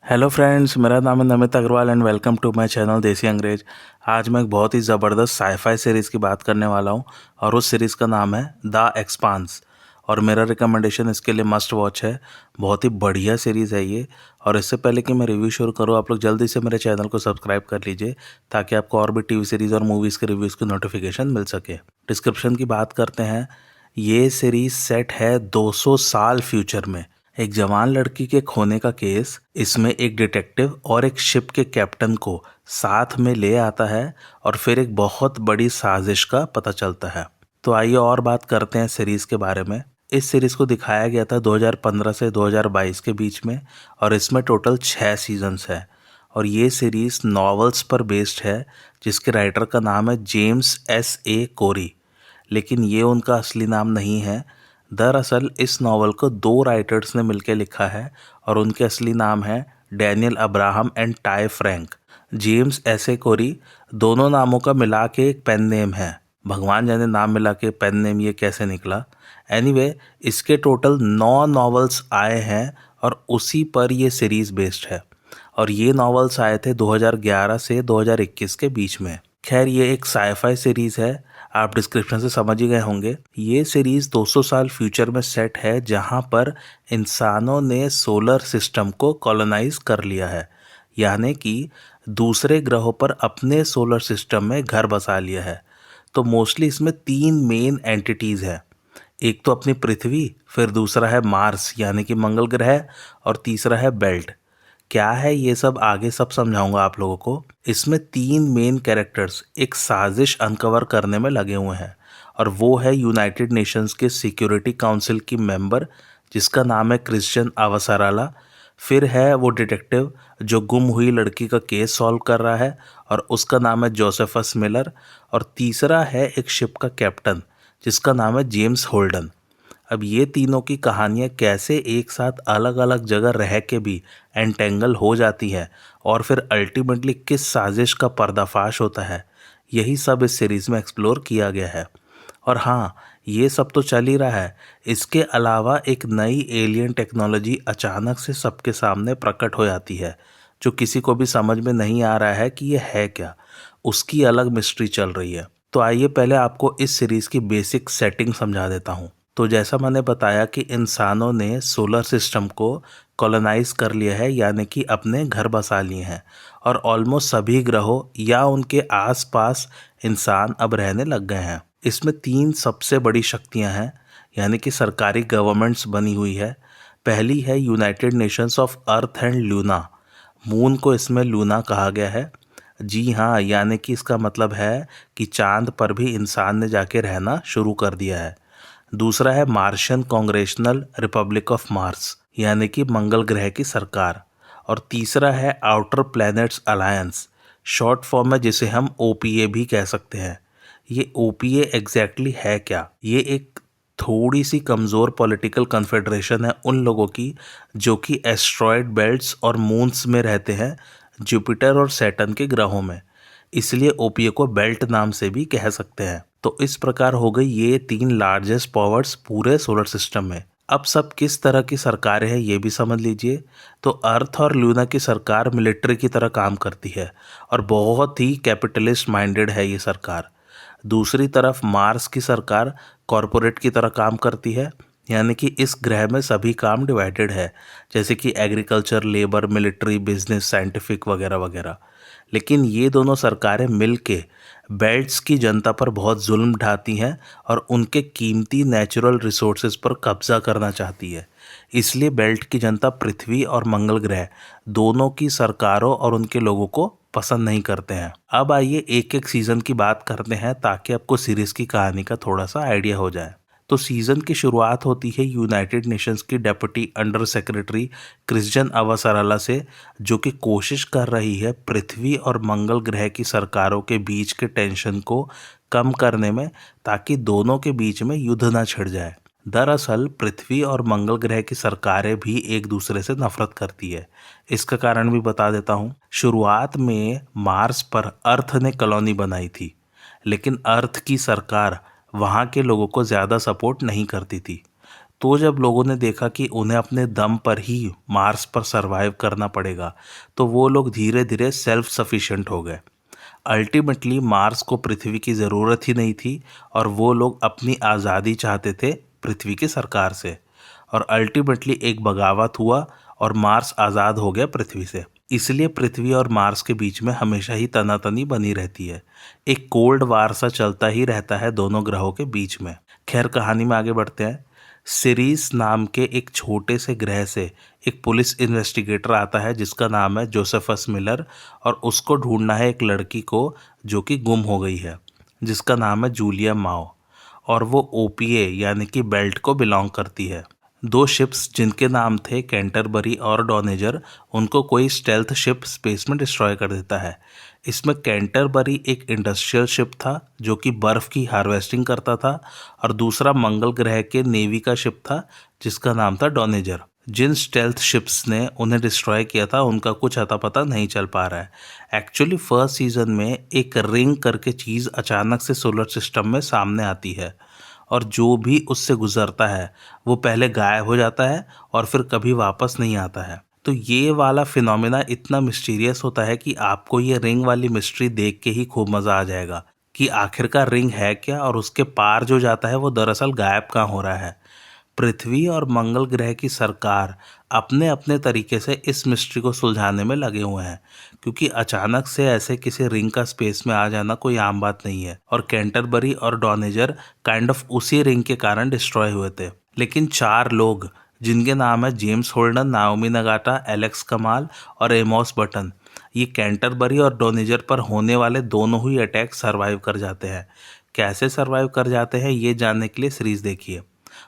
Hello friends, मेरा नाम है Namit Agrawal and welcome to my channel Desi Angrez. आज मैं एक बहुत ही ज़बरदस्त साईफाई सीरीज़ की बात करने वाला हूं और उस सीरीज़ का नाम है द एक्सपांस। और मेरा रिकमेंडेशन इसके लिए मस्ट वॉच है। बहुत ही बढ़िया सीरीज़ है ये। और इससे पहले कि मैं रिव्यू शुरू करूँ, आप लोग जल्दी से मेरे चैनल को सब्सक्राइब कर लीजिए ताकि आपको और भी टीवी सीरीज़ और मूवीज़ के रिव्यूज़ की नोटिफिकेशन मिल सके। डिस्क्रिप्शन की बात करते हैं। ये सीरीज़ सेट है 200 साल फ्यूचर में। एक जवान लड़की के खोने का केस इसमें एक डिटेक्टिव और एक शिप के कैप्टन को साथ में ले आता है और फिर एक बहुत बड़ी साजिश का पता चलता है। तो आइए और बात करते हैं सीरीज के बारे में। इस सीरीज को दिखाया गया था 2015 से 2022 के बीच में और इसमें टोटल 6 सीजन्स है। और ये सीरीज नॉवेल्स पर बेस्ड है जिसके राइटर का नाम है जेम्स एस ए कोरी। लेकिन ये उनका असली नाम नहीं है। दरअसल इस नावल को 2 राइटर्स ने मिलकर लिखा है और उनके असली नाम है Daniel Abraham and Ty Franck. James S A Corey दोनों नामों का मिला के एक पेन नेम है। भगवान जाने नाम मिला के पेन नेम ये कैसे निकला। एनीवे, इसके टोटल 9 नॉवेल्स आए हैं और उसी पर ये सीरीज बेस्ड है। और ये नॉवेल्स आए थे 2011 से 2021 के बीच में। खैर, ये एक साईफाई सीरीज है, आप डिस्क्रिप्शन से समझ ही गए होंगे। ये सीरीज 200 साल फ्यूचर में सेट है जहां पर इंसानों ने सोलर सिस्टम को कॉलोनाइज कर लिया है, यानी कि दूसरे ग्रहों पर अपने सोलर सिस्टम में घर बसा लिया है। तो मोस्टली इसमें 3 मेन एंटिटीज हैं। एक तो अपनी पृथ्वी, फिर दूसरा है मार्स यानी कि मंगल ग्रह, और तीसरा है बेल्ट। क्या है ये सब आगे सब समझाऊंगा आप लोगों को। इसमें 3 मेन कैरेक्टर्स एक साजिश अनकवर करने में लगे हुए हैं और वो है यूनाइटेड नेशंस के सिक्योरिटी काउंसिल की मेंबर जिसका नाम है क्रिश्चियन अवसराला। फिर है वो डिटेक्टिव जो गुम हुई लड़की का केस सॉल्व कर रहा है और उसका नाम है जोसेफस मिलर। और तीसरा है एक शिप का कैप्टन जिसका नाम है जेम्स होल्डन। अब ये तीनों की कहानियाँ कैसे एक साथ अलग अलग जगह रह के भी एंटेंगल हो जाती है और फिर अल्टीमेटली किस साजिश का पर्दाफाश होता है, यही सब इस सीरीज़ में एक्सप्लोर किया गया है। और हाँ, ये सब तो चल ही रहा है, इसके अलावा एक नई एलियन टेक्नोलॉजी अचानक से सबके सामने प्रकट हो जाती है जो किसी को भी समझ में नहीं आ रहा है कि ये है क्या। उसकी अलग मिस्ट्री चल रही है। तो आइए पहले आपको इस सीरीज़ की बेसिक सेटिंग समझा देता हूँ। तो जैसा मैंने बताया कि इंसानों ने सोलर सिस्टम को कॉलोनाइज कर लिया है, यानी कि अपने घर बसा लिए हैं और ऑलमोस्ट सभी ग्रहों या उनके आसपास इंसान अब रहने लग गए हैं। इसमें 3 सबसे बड़ी शक्तियां हैं, यानी कि सरकारी गवर्नमेंट्स बनी हुई है। पहली है United Nations of earth and Luna. Moon को इसमें लूना कहा गया है। जी हाँ, यानी कि इसका मतलब है कि चांद पर भी इंसान ने जाके रहना शुरू कर दिया है। दूसरा है Martian congressional Republic of Mars, यानी कि मंगल ग्रह की सरकार। और तीसरा है outer planets alliance, short form में जिसे हम ओपीए भी कह सकते हैं। ये ओपीए एग्जैक्टली है क्या? ये एक थोड़ी सी कमज़ोर पॉलिटिकल कन्फेडरेशन है उन लोगों की जो कि एस्ट्रॉयड बेल्ट्स और मून्स में रहते हैं, जुपिटर और सैटर्न के ग्रहों में। इसलिए ओपीए को बेल्ट नाम से भी कह सकते हैं। तो इस प्रकार हो गई ये 3 लार्जेस्ट पावर्स पूरे सोलर सिस्टम में। अब सब किस तरह की सरकारें हैं ये भी समझ लीजिए। तो अर्थ और लूना की सरकार मिलिट्री की तरह काम करती है और बहुत ही कैपिटलिस्ट माइंडेड है ये सरकार। दूसरी तरफ मार्स की सरकार कॉरपोरेट की तरह काम करती है, यानी कि इस ग्रह में सभी काम डिवाइडेड है, जैसे कि agriculture, labour, military, business, scientific वगैरह वगैरह। लेकिन ये दोनों सरकारें मिलके बेल्ट्स की जनता पर बहुत जुल्म ढाती हैं और उनके कीमती नेचुरल रिसोर्सेज पर कब्जा करना चाहती है। इसलिए बेल्ट की जनता पृथ्वी और मंगल ग्रह दोनों की सरकारों और उनके लोगों को पसंद नहीं करते हैं। अब आइए एक एक सीजन की बात करते हैं ताकि आपको सीरीज की कहानी का थोड़ा सा आइडिया हो जाए। तो सीजन की शुरुआत होती है यूनाइटेड नेशंस की डेप्यूटी अंडर सेक्रेटरी क्रिश्चियन अवसराला से, जो कि कोशिश कर रही है पृथ्वी और मंगल ग्रह की सरकारों के बीच के टेंशन को कम करने में, ताकि दोनों के बीच में युद्ध ना छिड़ जाए। दरअसल पृथ्वी और मंगल ग्रह की सरकारें भी एक दूसरे से नफरत करती है। इसका कारण भी बता देता हूँ। शुरुआत में मार्स पर अर्थ ने कॉलोनी बनाई थी, लेकिन अर्थ की सरकार वहाँ के लोगों को ज़्यादा सपोर्ट नहीं करती थी। तो जब लोगों ने देखा कि उन्हें अपने दम पर ही मार्स पर सरवाइव करना पड़ेगा, तो वो लोग धीरे धीरे सेल्फ सफिशिएंट हो गए। अल्टीमेटली मार्स को पृथ्वी की ज़रूरत ही नहीं थी और वो लोग अपनी आज़ादी चाहते थे पृथ्वी की सरकार से। और अल्टीमेटली एक बगावत हुआ और मार्स आज़ाद हो गया पृथ्वी से। इसलिए पृथ्वी और मार्स के बीच में हमेशा ही तनातनी बनी रहती है। एक कोल्ड वार सा चलता ही रहता है दोनों ग्रहों के बीच में। खैर, कहानी में आगे बढ़ते हैं। सीरीज नाम के एक छोटे से ग्रह से एक पुलिस इन्वेस्टिगेटर आता है जिसका नाम है जोसेफस मिलर, और उसको ढूंढना है एक लड़की को जो कि गुम हो गई है, जिसका नाम है जूलिया माओ, और वो ओपीए यानी कि बेल्ट को बिलोंग करती है। दो शिप्स जिनके नाम थे कैंटरबरी और डॉनेजर, उनको कोई स्टेल्थ शिप स्पेस में डिस्ट्रॉय कर देता है। इसमें कैंटरबरी एक इंडस्ट्रियल शिप था जो कि बर्फ़ की हार्वेस्टिंग करता था, और दूसरा मंगल ग्रह के नेवी का शिप था जिसका नाम था डॉनेजर। जिन स्टेल्थ शिप्स ने उन्हें डिस्ट्रॉय किया था उनका कुछ अता पता नहीं चल पा रहा है। एक्चुअली फर्स्ट सीज़न में एक रिंग करके चीज़ अचानक से सोलर सिस्टम में सामने आती है, और जो भी उससे गुजरता है वो पहले गायब हो जाता है और फिर कभी वापस नहीं आता है। तो ये वाला फिनोमेना इतना मिस्टीरियस होता है कि आपको ये रिंग वाली मिस्ट्री देख के ही खूब मज़ा आ जाएगा कि आखिरकार रिंग है क्या, और उसके पार जो जाता है वो दरअसल गायब कहाँ हो रहा है। पृथ्वी और मंगल ग्रह की सरकार अपने अपने तरीके से इस मिस्ट्री को सुलझाने में लगे हुए हैं, क्योंकि अचानक से ऐसे किसी रिंग का स्पेस में आ जाना कोई आम बात नहीं है। और कैंटरबरी और डॉनेजर काइंड ऑफ उसी रिंग के कारण डिस्ट्रॉय हुए थे। लेकिन चार लोग जिनके नाम है जेम्स होल्डन, नाओमी नगाटा, एलेक्स कमाल और एमोस बटन, ये कैंटरबरी और डॉनेजर पर होने वाले दोनों ही अटैक सरवाइव कर जाते हैं। कैसे सरवाइव कर जाते हैं ये जानने के लिए सीरीज देखिए।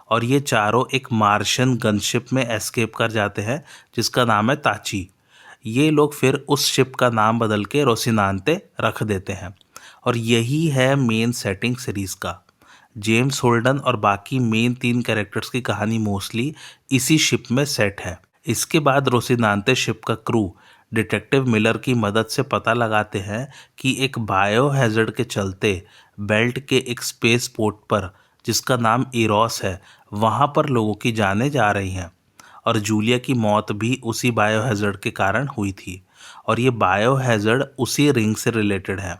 और ये चारों एक मार्शियन गनशिप में एस्केप कर जाते हैं जिसका नाम है ताची। ये लोग फिर उस शिप का नाम बदल के रोसिनांते रख देते हैं, और यही है मेन सेटिंग सीरीज का। जेम्स होल्डन और बाकी मेन 3 कैरेक्टर्स की कहानी मोस्टली इसी शिप में सेट है। इसके बाद रोसिनांते शिप का क्रू डिटेक्टिव मिलर की मदद से पता लगाते हैं कि एक बायो हैजर्ड के चलते बेल्ट के एक स्पेस पोर्ट पर, जिसका नाम इरोस है, वहाँ पर लोगों की जानें जा रही हैं। और जूलिया की मौत भी उसी बायो हैजर्ड के कारण हुई थी, और ये बायो हैजर्ड उसी रिंग से रिलेटेड है।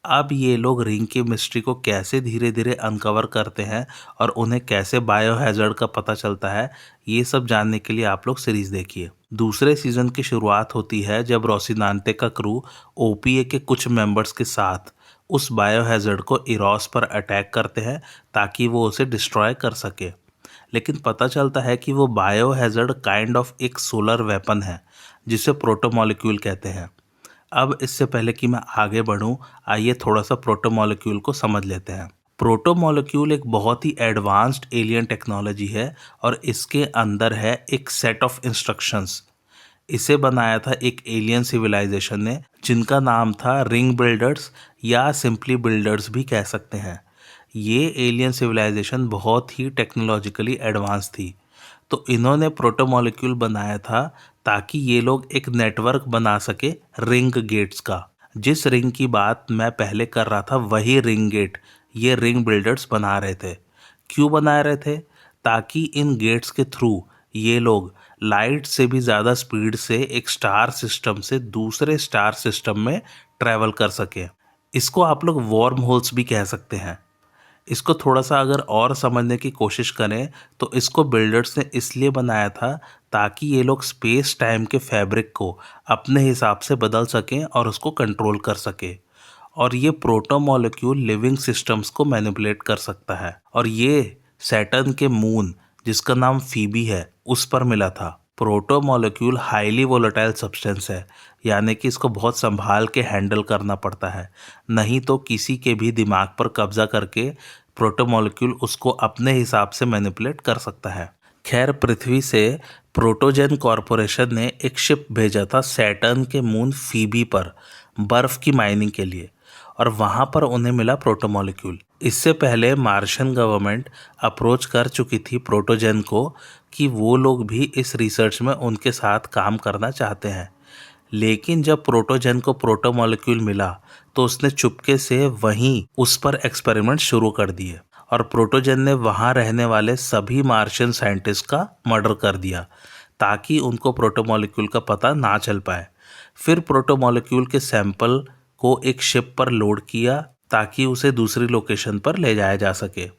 अब ये लोग रिंग की मिस्ट्री को कैसे धीरे धीरे अनकवर करते हैं और उन्हें कैसे बायो हैजर्ड का पता चलता है, ये सब जानने के लिए आप लोग सीरीज देखिए। दूसरे सीजन की शुरुआत होती है जब रोसिनांते का क्रू ओपीए के कुछ मेंबर्स के साथ उस बायो हैजर्ड को इरोस पर अटैक करते हैं ताकि वो उसे डिस्ट्रॉय कर सके। लेकिन पता चलता है कि वो बायो हैजर्ड काइंड ऑफ एक सोलर वेपन है जिसे प्रोटोमॉलिक्यूल कहते हैं। अब इससे पहले कि मैं आगे बढ़ूं, आइए थोड़ा सा प्रोटोमॉलिक्यूल को समझ लेते हैं। प्रोटोमॉलिक्यूल एक बहुत ही एडवांस्ड एलियन टेक्नोलॉजी है, और इसके अंदर है एक सेट ऑफ इंस्ट्रक्शंस। इसे बनाया था एक एलियन सिविलाइजेशन ने जिनका नाम था रिंग बिल्डर्स, या सिंपली बिल्डर्स भी कह सकते हैं। ये एलियन सिविलाइजेशन बहुत ही टेक्नोलॉजिकली एडवांस थी, तो इन्होंने प्रोटोमॉलिक्यूल बनाया था ताकि ये लोग एक नेटवर्क बना सके रिंग गेट्स का। जिस रिंग की बात मैं पहले कर रहा था वही रिंग गेट ये रिंग बिल्डर्स बना रहे थे। क्यों बना रहे थे? ताकि इन गेट्स के थ्रू ये लोग लाइट से भी ज़्यादा स्पीड से एक स्टार सिस्टम से दूसरे स्टार सिस्टम में ट्रैवल कर सके। इसको आप लोग वार्म होल्स भी कह सकते हैं। इसको थोड़ा सा अगर और समझने की कोशिश करें तो इसको बिल्डर्स ने इसलिए बनाया था ताकि ये लोग स्पेस टाइम के फैब्रिक को अपने हिसाब से बदल सकें और उसको कंट्रोल कर सके। और ये प्रोटोमॉलिक्यूल लिविंग सिस्टम्स को मैनिपुलेट कर सकता है, और ये सैटर्न के मून जिसका नाम फीबी है उस पर मिला था। प्रोटोमॉलिक्यूल हाईली वोलेटाइल सब्सटेंस है, यानी कि इसको बहुत संभाल के हैंडल करना पड़ता है, नहीं तो किसी के भी दिमाग पर कब्जा करके प्रोटोमॉलिक्यूल उसको अपने हिसाब से मैनिपुलेट कर सकता है। खैर, पृथ्वी से प्रोटोजेन कॉरपोरेशन ने एक शिप भेजा था सैटर्न के मून फीबी पर बर्फ़ की माइनिंग के लिए, और वहाँ पर उन्हें मिला प्रोटोमॉलिक्यूल। इससे पहले मार्शियन गवर्नमेंट अप्रोच कर चुकी थी प्रोटोजेन को कि वो लोग भी इस रिसर्च में उनके साथ काम करना चाहते हैं। लेकिन जब प्रोटोजेन को प्रोटोमॉलिक्यूल मिला तो उसने चुपके से वहीं उस पर एक्सपेरिमेंट शुरू कर दिए, और प्रोटोजन ने वहाँ रहने वाले सभी मार्शियन साइंटिस्ट का मर्डर कर दिया ताकि उनको प्रोटोमॉलिक्यूल का पता ना चल पाए। फिर प्रोटोमॉलिक्यूल के सैंपल को एक शिप पर लोड किया ताकि उसे दूसरी लोकेशन पर ले जाया जा सके।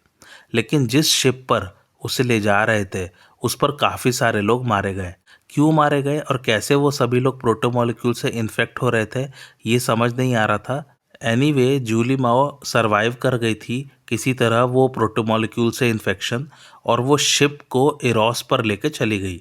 लेकिन जिस शिप पर उसे ले जा रहे थे उस पर काफ़ी सारे लोग मारे गए। क्यों मारे गए और कैसे वो सभी लोग प्रोटोमॉलिक्यूल से इन्फेक्ट हो रहे थे ये समझ नहीं आ रहा था। एनीवे जूली माओ सरवाइव कर गई थी किसी तरह वो प्रोटोमॉलिक्यूल से इन्फेक्शन, और वो शिप को इरोस पर लेके चली गई।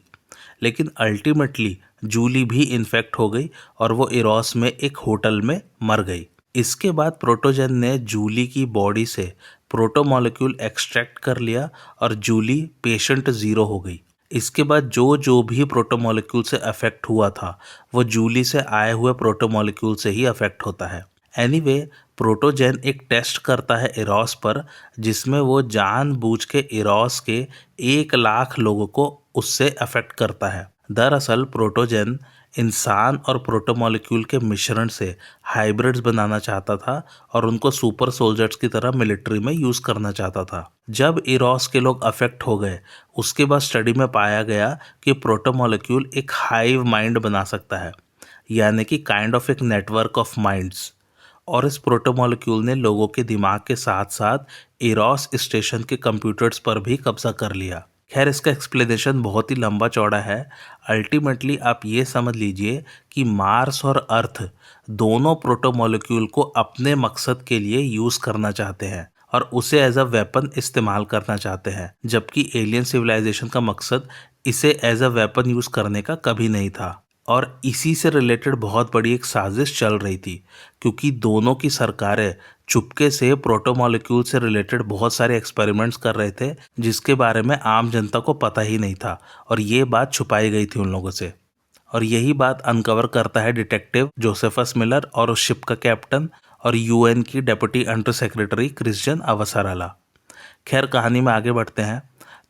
लेकिन अल्टीमेटली जूली भी इन्फेक्ट हो गई और वो इरोस में एक होटल में मर गई। इसके बाद प्रोटोजन ने जूली की बॉडी से प्रोटोमॉलिक्यूल एक्सट्रैक्ट कर लिया और जूली पेशेंट ज़ीरो हो गई। इसके बाद जो जो भी प्रोटोमॉलिक्यूल से अफेक्ट हुआ था वो जूली से आए हुए प्रोटोमॉलिक्यूल से ही अफेक्ट होता है। एनीवे प्रोटोजन एक टेस्ट करता है इरोस पर जिसमें वो जानबूझ के इरोस के 1 लाख लोगों को उससे अफेक्ट करता है। दरअसल प्रोटोजन इंसान और प्रोटोमॉलिक्यूल के मिश्रण से हाइब्रिड्स बनाना चाहता था और उनको सुपर सोल्जर्स की तरह मिलिट्री में यूज़ करना चाहता था। जब इरोस के लोग अफेक्ट हो गए उसके बाद स्टडी में पाया गया कि प्रोटोमॉलिक्यूल एक हाइव माइंड बना सकता है, यानी कि काइंड ऑफ एक नेटवर्क ऑफ माइंड्स। और इस प्रोटोमॉलिक्यूल ने लोगों के दिमाग के साथ साथ इरोस स्टेशन के कंप्यूटर्स पर भी कब्जा कर लिया। खैर इसका एक्सप्लेनेशन बहुत ही लंबा चौड़ा है। अल्टीमेटली आप ये समझ लीजिए कि मार्स और अर्थ दोनों प्रोटोमॉलिक्यूल को अपने मकसद के लिए यूज़ करना चाहते हैं और उसे एज अ वेपन इस्तेमाल करना चाहते हैं, जबकि एलियन सिविलाइजेशन का मकसद इसे एज अ वेपन यूज़ करने का कभी नहीं था। और इसी से रिलेटेड बहुत बड़ी एक साजिश चल रही थी क्योंकि दोनों की सरकारें चुपके से प्रोटोमॉलिक्यूल से रिलेटेड बहुत सारे एक्सपेरिमेंट्स कर रहे थे जिसके बारे में आम जनता को पता ही नहीं था और ये बात छुपाई गई थी उन लोगों से। और यही बात अनकवर करता है डिटेक्टिव जोसेफस मिलर और उस शिप का कैप्टन और यूएन की डेप्यूटी अंडर सेक्रेटरी क्रिश्चियन अवसराला। खैर कहानी में आगे बढ़ते हैं।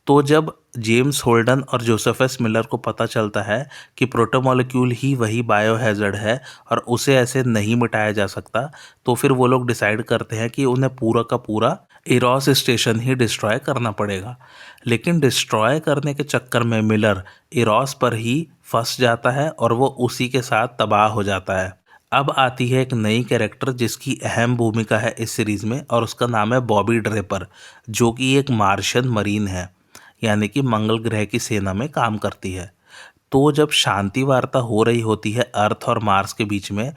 तो जब जेम्स होल्डन और जोसेफस मिलर को पता चलता है कि प्रोटोमॉलिक्यूल ही वही बायोहैज़र्ड है और उसे ऐसे नहीं मिटाया जा सकता, तो फिर वो लोग डिसाइड करते हैं कि उन्हें पूरा का पूरा इरोस स्टेशन ही डिस्ट्रॉय करना पड़ेगा। लेकिन डिस्ट्रॉय करने के चक्कर में मिलर इरोस पर ही फंस जाता है और वो उसी के साथ तबाह हो जाता है। अब आती है एक नई कैरेक्टर जिसकी अहम भूमिका है इस सीरीज़ में और उसका नाम है बॉबी ड्रेपर, जो कि एक मार्शियन मरीन है, यानी कि मंगल ग्रह की सेना में काम करती है। तो जब शांति वार्ता हो रही होती है अर्थ और मार्स के बीच में,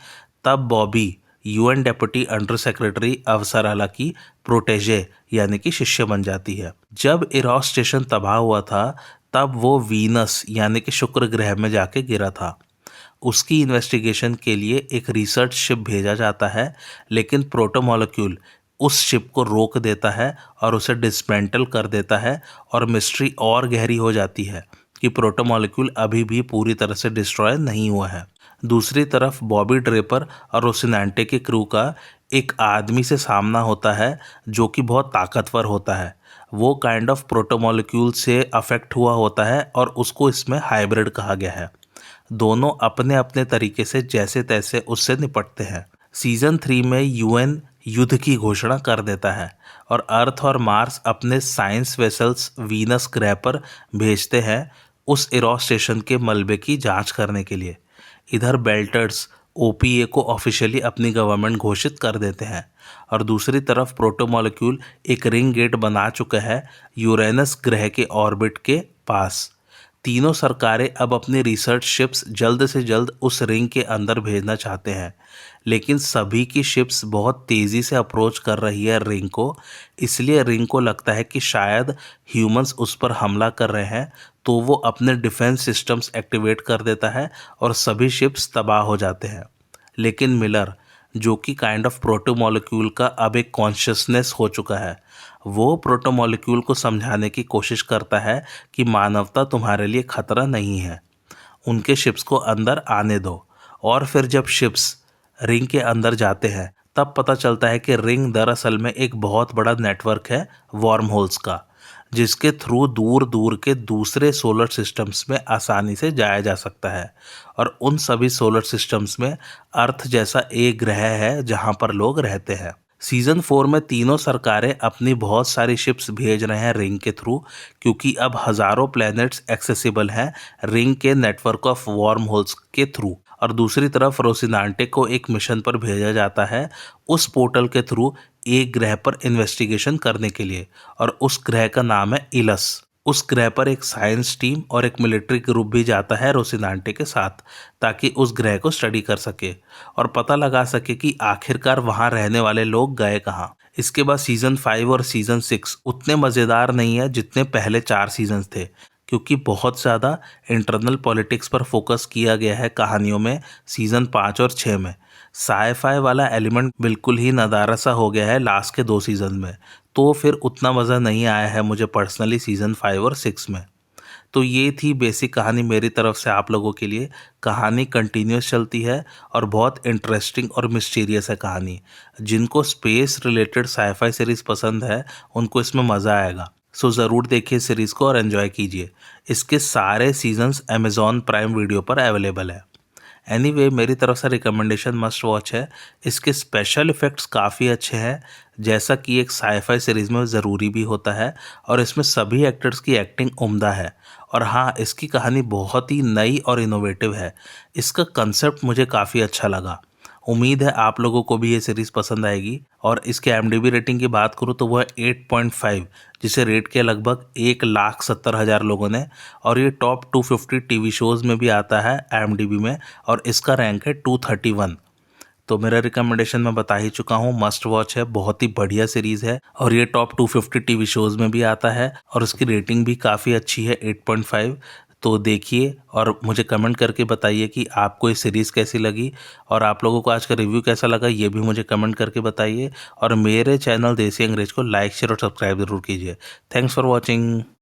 तब Bobby UN deputy under secretary Avasarala की प्रोटेजे यानी कि शिष्य बन जाती है। जब इरोस स्टेशन तबाह हुआ था तब वो वीनस यानी कि शुक्र ग्रह में जाके गिरा था। उसकी इन्वेस्टिगेशन के लिए एक रिसर्च शिप भेजा जाता है, लेकिन प्रोटोमॉलिक्यूल उस शिप को रोक देता है और उसे डिसमेंटल कर देता है और मिस्ट्री और गहरी हो जाती है कि प्रोटोमॉलिक्यूल अभी भी पूरी तरह से डिस्ट्रॉय नहीं हुआ है। दूसरी तरफ बॉबी ड्रेपर और रोसिनांटे के क्रू का एक आदमी से सामना होता है जो कि बहुत ताकतवर होता है। वो काइंड ऑफ प्रोटोमॉलिक्यूल से अफेक्ट हुआ होता है और उसको इसमें हाइब्रिड कहा गया है। दोनों अपने अपने तरीके से जैसे तैसे उससे निपटते हैं। सीजन 3 में यूएन युद्ध की घोषणा कर देता है और अर्थ और मार्स अपने साइंस वेसल्स वीनस ग्रह पर भेजते हैं उस इरोस स्टेशन के मलबे की जांच करने के लिए। इधर बेल्टर्स ओपीए को ऑफिशियली अपनी गवर्नमेंट घोषित कर देते हैं और दूसरी तरफ प्रोटोमॉलिक्यूल एक रिंग गेट बना चुका है यूरेनस ग्रह के ऑर्बिट के पास। तीनों सरकारें अब अपनी रिसर्च शिप्स जल्द से जल्द उस रिंग के अंदर भेजना चाहते हैं, लेकिन सभी की शिप्स बहुत तेज़ी से अप्रोच कर रही है रिंग को। इसलिए रिंग को लगता है कि शायद ह्यूमंस उस पर हमला कर रहे हैं, तो वो अपने डिफेंस सिस्टम्स एक्टिवेट कर देता है और सभी शिप्स तबाह हो जाते हैं। लेकिन मिलर, जो कि काइंड ऑफ प्रोटोमॉलिक्यूल का अब एक कॉन्शियसनेस हो चुका है, वो प्रोटोमॉलिक्यूल को समझाने की कोशिश करता है कि मानवता तुम्हारे लिए खतरा नहीं है, उनके शिप्स को अंदर आने दो। और फिर जब शिप्स रिंग के अंदर जाते हैं तब पता चलता है कि रिंग दरअसल में एक बहुत बड़ा नेटवर्क है वर्म होल्स का, जिसके थ्रू दूर दूर के दूसरे सोलर सिस्टम्स में आसानी से जाया जा सकता है। और उन सभी सोलर सिस्टम्स में अर्थ जैसा एक ग्रह है जहाँ पर लोग रहते हैं। सीज़न 4 में तीनों सरकारें अपनी बहुत सारी शिप्स भेज रहे हैं रिंग के थ्रू, क्योंकि अब हज़ारों प्लैनेट्स एक्सेसिबल हैं रिंग के नेटवर्क ऑफ वार्म होल्स के थ्रू। और दूसरी तरफ रोसिनांटे को एक मिशन पर भेजा जाता है उस पोर्टल के थ्रू एक ग्रह पर इन्वेस्टिगेशन करने के लिए, और उस ग्रह का नाम है इलस। उस ग्रह पर एक साइंस टीम और एक मिलिट्री ग्रुप भी जाता है रोसिनांटे के साथ, ताकि उस ग्रह को स्टडी कर सके और पता लगा सके कि आखिरकार वहाँ रहने वाले लोग गए कहाँ। इसके बाद सीज़न 5 और सीज़न 6 उतने मज़ेदार नहीं है जितने पहले 4 सीजन्स थे, क्योंकि बहुत ज़्यादा इंटरनल पॉलिटिक्स पर फोकस किया गया है कहानियों में सीज़न 5 और 6 में। साईफाई वाला एलिमेंट बिल्कुल ही नदारा सा हो गया है लास्ट के 2 सीज़न में, तो फिर उतना मज़ा नहीं आया है मुझे पर्सनली सीज़न 5 और 6 में। तो ये थी बेसिक कहानी मेरी तरफ से आप लोगों के लिए। कहानी कंटिन्यूस चलती है और बहुत इंटरेस्टिंग और मिस्टीरियस है कहानी। जिनको स्पेस रिलेटेड साईफाई सीरीज़ पसंद है उनको इसमें मज़ा आएगा। सो ज़रूर देखिए सीरीज़ को और एंजॉय कीजिए। इसके सारे सीजन्स अमेज़ॉन प्राइम वीडियो पर अवेलेबल है। एनीवे मेरी तरफ से रिकमेंडेशन मस्ट वॉच है। इसके स्पेशल इफ़ेक्ट्स काफ़ी अच्छे हैं, जैसा कि एक साईफाई सीरीज़ में ज़रूरी भी होता है, और इसमें सभी एक्टर्स की एक्टिंग उम्दा है। और हाँ, इसकी कहानी बहुत ही नई और इनोवेटिव है। इसका कंसेप्ट मुझे काफ़ी अच्छा लगा। उम्मीद है आप लोगों को भी ये सीरीज़ पसंद आएगी। और इसके IMDb रेटिंग की बात करूँ तो वह 8.5, जिसे रेट किया लगभग 1,70,000 लोगों ने। और ये टॉप 250 टीवी शोज़ में भी आता है IMDb में, और इसका रैंक है 231। तो मेरा रिकमेंडेशन मैं बता ही चुका हूँ, मस्ट वॉच है, बहुत ही बढ़िया सीरीज़ है। और ये टॉप 250 टीवी शोज़ में भी आता है, और उसकी रेटिंग भी काफ़ी अच्छी है 8.5। तो देखिए और मुझे कमेंट करके बताइए कि आपको ये सीरीज़ कैसी लगी, और आप लोगों को आज का रिव्यू कैसा लगा ये भी मुझे कमेंट करके बताइए। और मेरे चैनल देसी अंग्रेज को लाइक शेयर और सब्सक्राइब ज़रूर कीजिए। Thanks for watching.